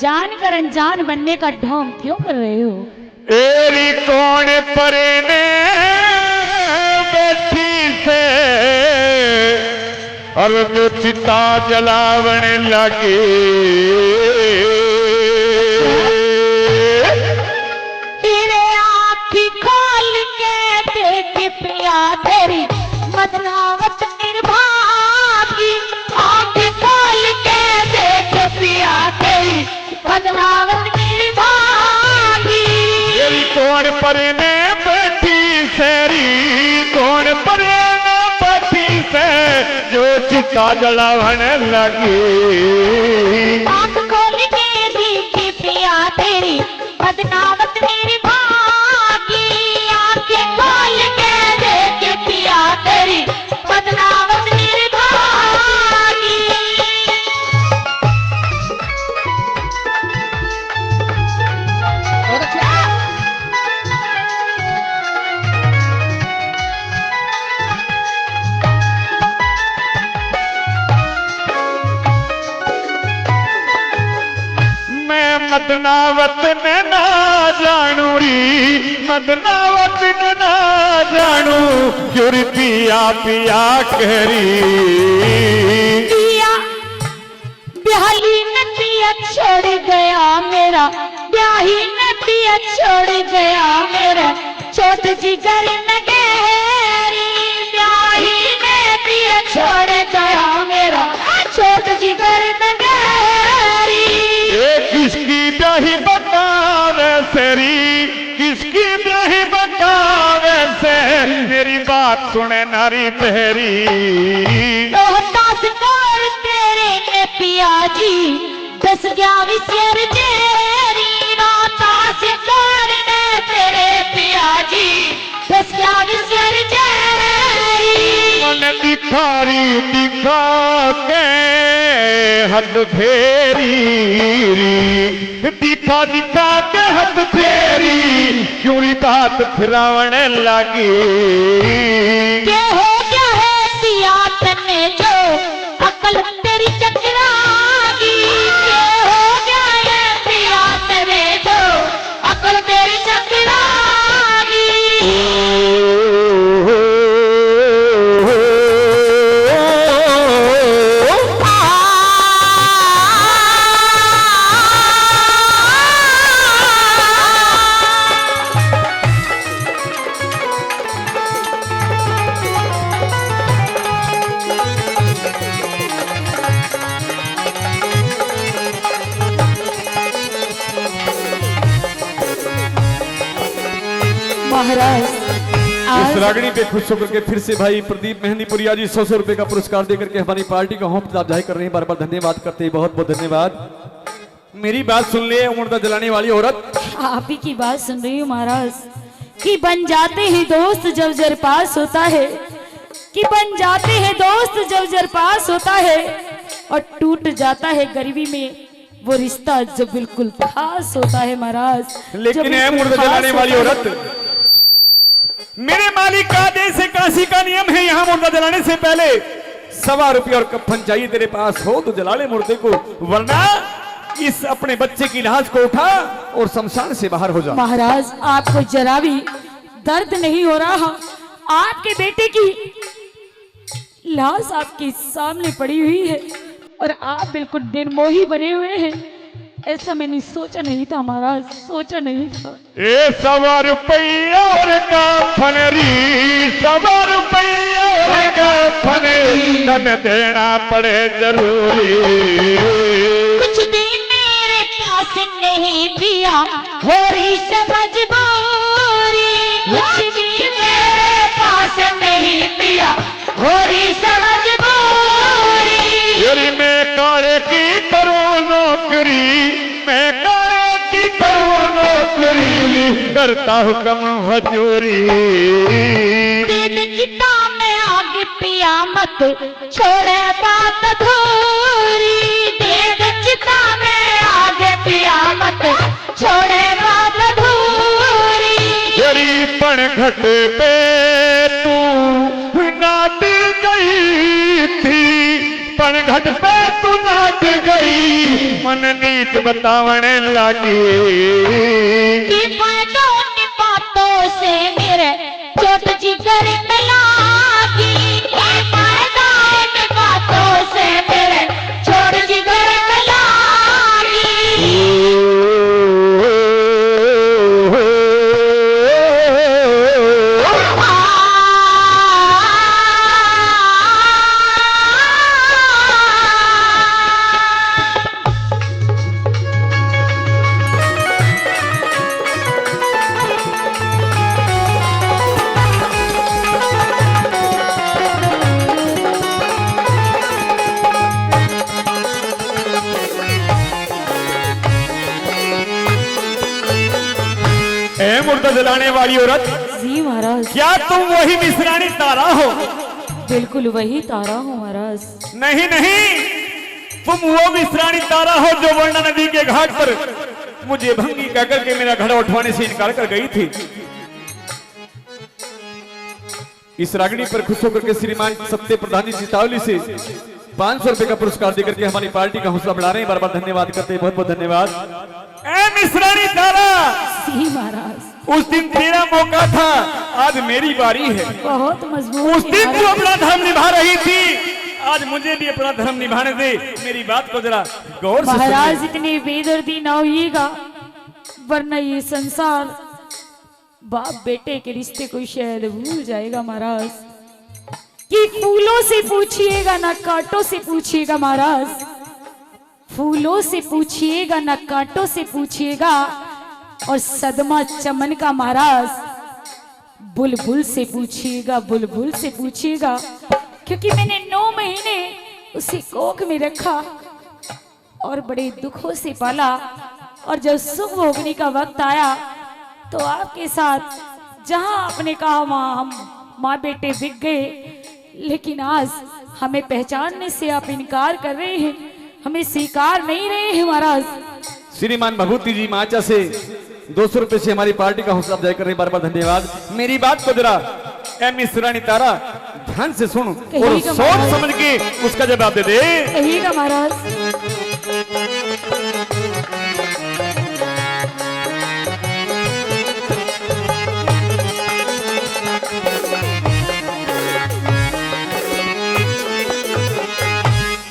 जानकर अनजान बनने का ढोंग क्यों कर रहे हो? एरी कौन परे ने बैठी से और जो चिता जलावने लगी तेरे आँखी खोल के देख पिया तेरी मदनावत निर्भागी। आँखी खोल के देख पिया तेरी मदनावत निर्भागी। एरी कौन परे ने बैठी सेरी कौन परे ने बैठी से जो चिता जलावने लगी। आँख खोल के देख पिया तेरी मदनावत निर्भागी। आँखें खोल के देख पिया तेरी मदनावत निर्भागी। मदनावत ने ना जानू री मदनावत ने ना जानू क्यों पिया पिया कहरी। पिया ब्याही नदिया छोड़ गया मेरा ब्याही नदिया छोड़ गया मेरा चोट जिगर में गहरी। ब्याही नदिया छोड़ गया मेरा चोट जिगर में गहरी। किसकी ब्याही बतावे सेरी किसकी ब्याही बतावे से मेरी बात सुने नारी तेरी। रोहतास कार तेरे ने पिया जी दस ग्यारह शेर जेरी। रोहतास कार ने तेरे पिया जी दस ग्यारह शेर जेरी। मन दिखारी दिखा के हद फेरी दिखा दिखा के हद फेरी क्यों बात फिरावने लगी। क्या हो क्या है सिया तने जो अकल तेरी चकरागी। क्या हो क्या है सिया तने जो अकल तेरी चकरागी। महाराज इस रागनी पे खुश होकर के फिर से भाई प्रदीप मेहंदीपुरिया जी 100 रुपए का पुरस्कार देकर के हमारी पार्टी का हौसला अफजाई कर रहे हैं। बार बार धन्यवाद करते हैं, बहुत बहुत धन्यवाद। मेरी बात सुन ले उम्र जलाने वाली औरत। आप ही की बात सुन रही हूँ महाराज कि बन जाते हैं दोस्त जब जर पास होता है। कि बन जाते हैं दोस्त जब जर पास होता है और टूट जाता है गरीबी में वो रिश्ता जो बिल्कुल खास होता है महाराज। लेकिन है मुर्दा जलाने वाली औरत, मेरे मालिक का आदेश है, काशी का नियम है, यहाँ मुर्दा जलाने से पहले 1.25 रुपये और कफन चाहिए तेरे पास हो तो जला ले मुर्दे को, वरना इस अपने बच्चे की लाश को उठा और शमशान से बाहर हो जा। महाराज आपको जरा भी दर्द नहीं हो रहा? आपके बेटे की लाश आपके सामने पड़ी हुई है और आप बिल्कुल निर्मोही बने हुए हैं। ऐसा मैंने सोचा नहीं था महाराज, सोचा नहीं था। ए 1.25 रुपया और कफन री 1.25 रुपया और कफन तन देना पड़े जरूरी। कुछ दिन मेरे पास नहीं पिया हो रही समझदारी। कुछ दिन मेरे पास नहीं पिया हो रही समझदारी। यदि मैं काले की करूँ नौकरी मैं काले की करूँ नौकरी करता हूँ कम हजूरी। चिता में आगे पिया मत छोड़े बात अधूरी। चिता में आगे पिया मत छोड़े बात अधूरी। यदि पण घट पे तू नाट गई थी पण घट पे तू नाट लौट गई मन नीत बतावन लागी कि फायदा उन बातों से मेरे चोट जिगर में लागी कि फायदा उन बातों से मेरे चोट जिगर में लागी ए मुर्दा जलाने वाली औरत, जी महाराज, क्या तुम वही मिसरानी तारा हो? बिल्कुल वही तारा हूँ महाराज। नहीं नहीं, तुम वो मिसरानी तारा हो जो वर्णा नदी के घाट पर मुझे भंगी कहकर के मेरा घड़ा उठवाने से इनकार कर गई थी। इस रागनी पर खुश होकर के श्रीमान सत्य प्रधान जी चितावली से 500 रुपए का पुरस्कार देकर के हमारी पार्टी का हौसला बढ़ा रहे हैं। बार बार धन्यवाद करते हैं, बहुत बहुत धन्यवाद। ए मिसरानी तारा, जी महाराज, उस दिन तेरा मौका था, आज मेरी बारी है। बहुत मजबूत। उस दिन तू अपना धर्म निभा रही थी, आज मुझे भी अपना धर्म निभाने दे। मेरी बात को जरा गौर से महाराज इतनी बेदर्दी ना होइएगा, वरना ये संसार बाप बेटे के रिश्ते को शायद भूल जाएगा महाराज। कि फूलों से पूछिएगा ना कांटों से पूछिएगा महाराज, फूलों से पूछिएगा ना कांटों से पूछिएगा, और सदमा चमन का महाराज बुलबुल से पूछिएगा, बुलबुल से पूछिएगा। क्योंकि मैंने 9 महीने उसे कोख में रखा और बड़े दुखों से पाला, और जब सुख भोगने का वक्त आया तो आपके साथ जहां आपने कहा वहां हम माँ बेटे बिक गए। लेकिन आज हमें पहचानने से आप इनकार कर रहे हैं, हमें स्वीकार नहीं रहे हैं महाराज। श्रीमान भभूति जी माचा से 200 रुपए से हमारी पार्टी का हौसला अफजाई कर रहे हैं, बार बार धन्यवाद। मेरी बात को जरा ए मिसरानी तारा ध्यान से सुन और सोच समझ के उसका जवाब दे दे। कहिएगा महाराज।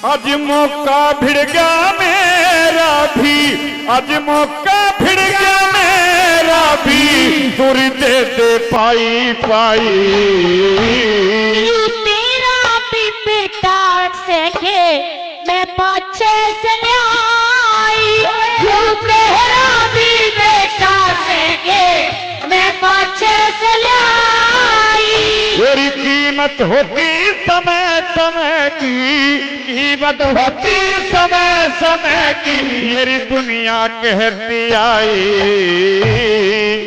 आज मौका भिड़ गया मेरा भी, आज मौका भिड़ गया मेरा भी, तुरी दे दे पाई पाई। यू तेरा भी बेटा सके मैं पाछे से आई, यू तेरा भी बेटा सके मैं पाछे से आई। तेरी कीमत होती समय समय की, कीमत होती समय समय की, मेरी दुनिया कहती आई।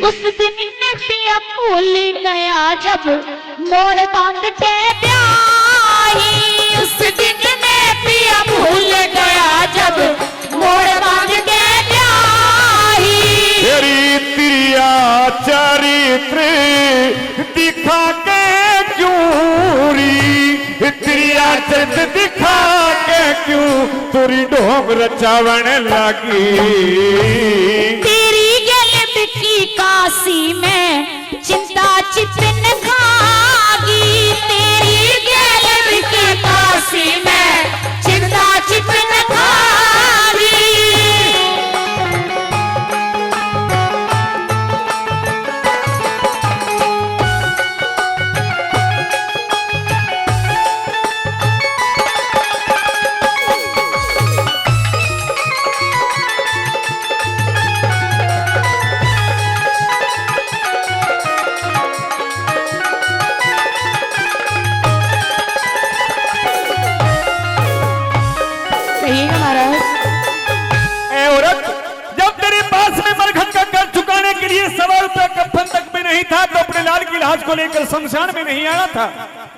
उस दिन पिया भूल गया जब मोर बांध के ब्याही, उस दिन में पिया भूल गया जब मोर बांध के ब्याही। तेरी प्रिया चरित्र दिखा के क्यों, प्रिया चरित्र दिखा के क्यों तुरी ढोंग रचावन लगी। तेरी गलब की काशी में चिंता चितन खागी, तेरी गलब की काशी में चिंता चितन खागी। कहिएगा महाराज। ए औरत, जब तेरे पास में मरघट का कर चुकाने के लिए 100 रुपया कफन तक में नहीं था, तो अपने लाल की लाश को लेकर शमशान में नहीं आया था।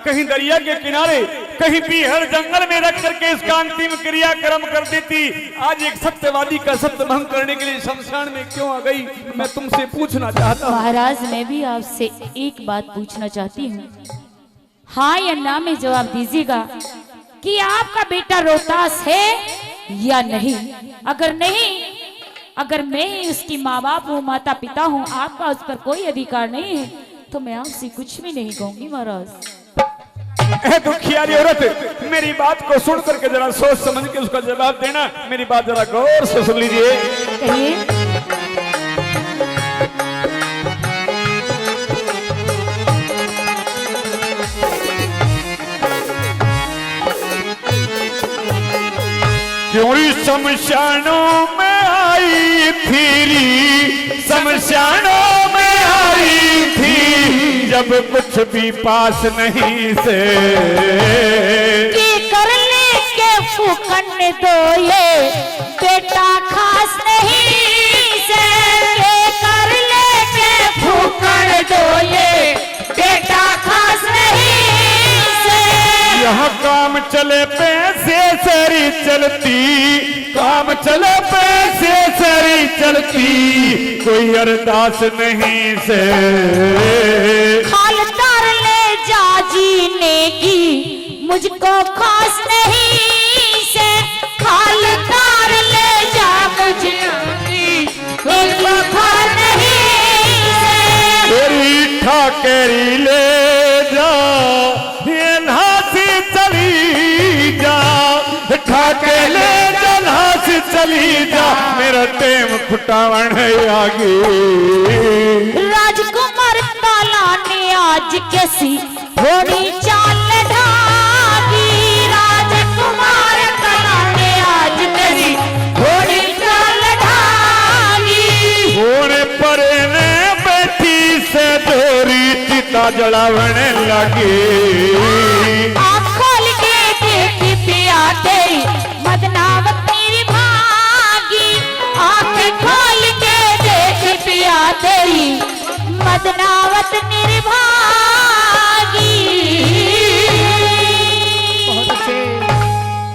कहीं दरिया के किनारे, कहीं पीहर जंगल में रख करके इसका अंतिम क्रियाक्रम कर देती। आज एक सत्यवादी का सत्य भंग करने के लिए शमशान में क्यों आ गई, मैं तुमसे पूछना चाहता हूँ। महाराज मैं भी आपसे एक बात पूछना चाहती हूँ, हाँ या ना में जवाब दीजिएगा कि आपका बेटा रोहतास है या नहीं? अगर मैं ही उसकी माँ बाप हूँ, माता पिता हूँ, आपका उस पर कोई अधिकार नहीं है, तो मैं आपसे कुछ भी नहीं कहूंगी महाराज। ए दुखियारी औरत, मेरी बात को सुन करके जरा सोच समझ के उसका जवाब देना। मेरी बात जरा गौर से सुन लीजिए। कहिए। क्यों शमशानों में आई थी, शमशानों में आई थी, जब कुछ भी पास नहीं से कि कर ले के फूकन दो ये बेटा खास नहीं से, के कर ले के फूकन दो ये बेटा खास नहीं से। यहाँ काम चले पैसे सरी चलती, काम चले पैसे सरी चलती, कोई अरदास नहीं से। खालदार ले जा जीने की मुझको खास नहीं से, खालदार ले जा मुझे खास नहीं से। तेरी ठाकेरी ले जा, ये लासी चली जा, ठाके ले जा लासी चली जा, मेरा टेम खुटावन है आगे। राजकुमार ताला ने आज कैसी थोड़ी चाल ढागी, राजकुमार ताला ने आज कैसी थोड़ी चाल ढागी। होने परे ने बैठी से डोरी चिता जलावने लगी। आँख खोल के देखी पिया तेरी मदनावत मेरी भागी, आँख खोल के देखी पिया तेरी मदनावत मेरी भागी।